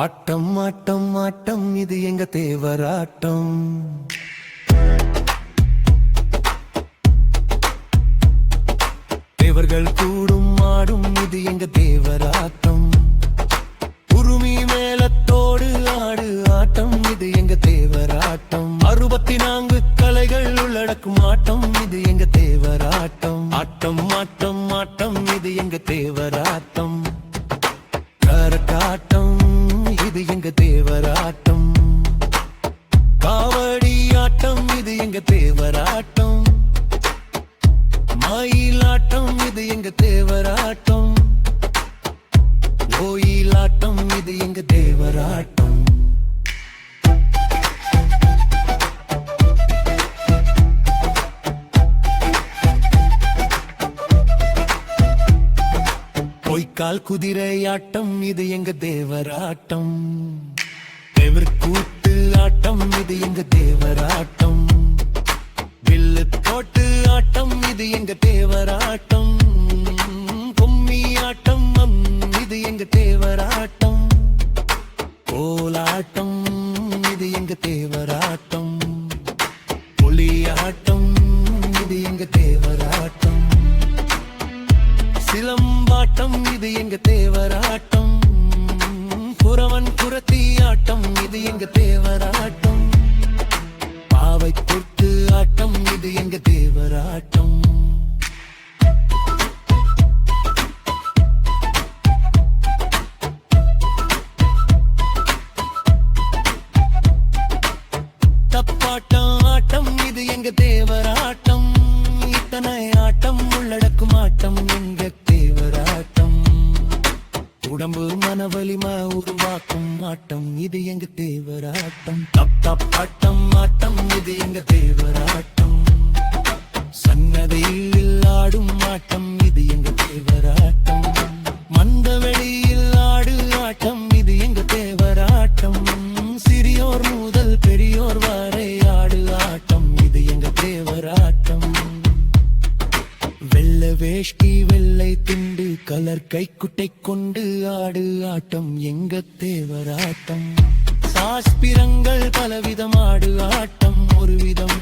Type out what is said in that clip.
ஆட்டம் ஆட்டம் ஆட்டம் இது எங்க தேவராட்டம். தேவர்கள் கூடும் ஆடும் இது எங்க தேவராட்டம். உருமி மேலத்தோடு ஆடு ஆட்டம் இது எங்க தேவராட்டம். 64 கலைகள் உள்ளடக்கும் ஆட்டம் இது எங்க தேவராட்டம். ஆட்டம் ஆட்டம் ஆட்டம் இது எங்க தேவராட்டம். கரகாட்டம் இது எங்க தேவராட்டம். காவடி ஆட்டம் இது எங்க தேவராட்டம். மயிலாட்டம் இது எங்க தேவராட்டம். கோயிலாட்டம் இது எங்க தேவராட்டம். பொய்க்கால் குதிரை ஆட்டம் இது எங்க தேவராட்டம். தேவர் கூத்து ஆட்டம் இது எங்க தேவராட்டம். வில்லு தோட்டு ஆட்டம் இது எங்க தேவராட்டம். கும்மி ஆட்டம் இது எங்க தேவராட்டம். கோலாட்டம் இது எங்க தேவராட்டம். புலியாட்டம் இது எங்க தேவராட்டம். சிலம்பாட்டம் இது எங்க தேவராட்டம். குறவன் குரத்தி ஆட்டம் இது எங்க தேவராட்டம். பாவை தொட்டு ஆட்டம் இது எங்க தேவராட்டம். தப்பாட்டம் ஆட்டம் இது எங்க தேவராட்டம். இத்தனை ஆட்டம் உள்ளடக்கும் ஆட்டம் எங்க தேவராட்டம். உடம்பு மன வலிமை உருவாக்கும் ஆட்டம் இது எங்க தேவராட்டம். தப்பாட்டம் ஆட்டம் இது எங்க தேவராட்டம். சன்னதியில் ஆடும் ஆட்டம் இது எங்க தேவராட்டம். மந்த வெளியில் ஆடு ஆட்டம் இது எங்க தேவராட்டம். சிறியோர் முதல் பெரியோர் வரை ஆடு ஆட்டம் இது எங்க தேவராட்டம். வெள்ளை வேஷ்டி வெள்ளை திண்டு கலர் கைக்குட்டை கொண்டு ஆடு ஆட்டம் எங்க தேவராட்டம். சாஸ்பிரங்கள் பலவிதம் ஆடு ஆட்டம் ஒரு விதம்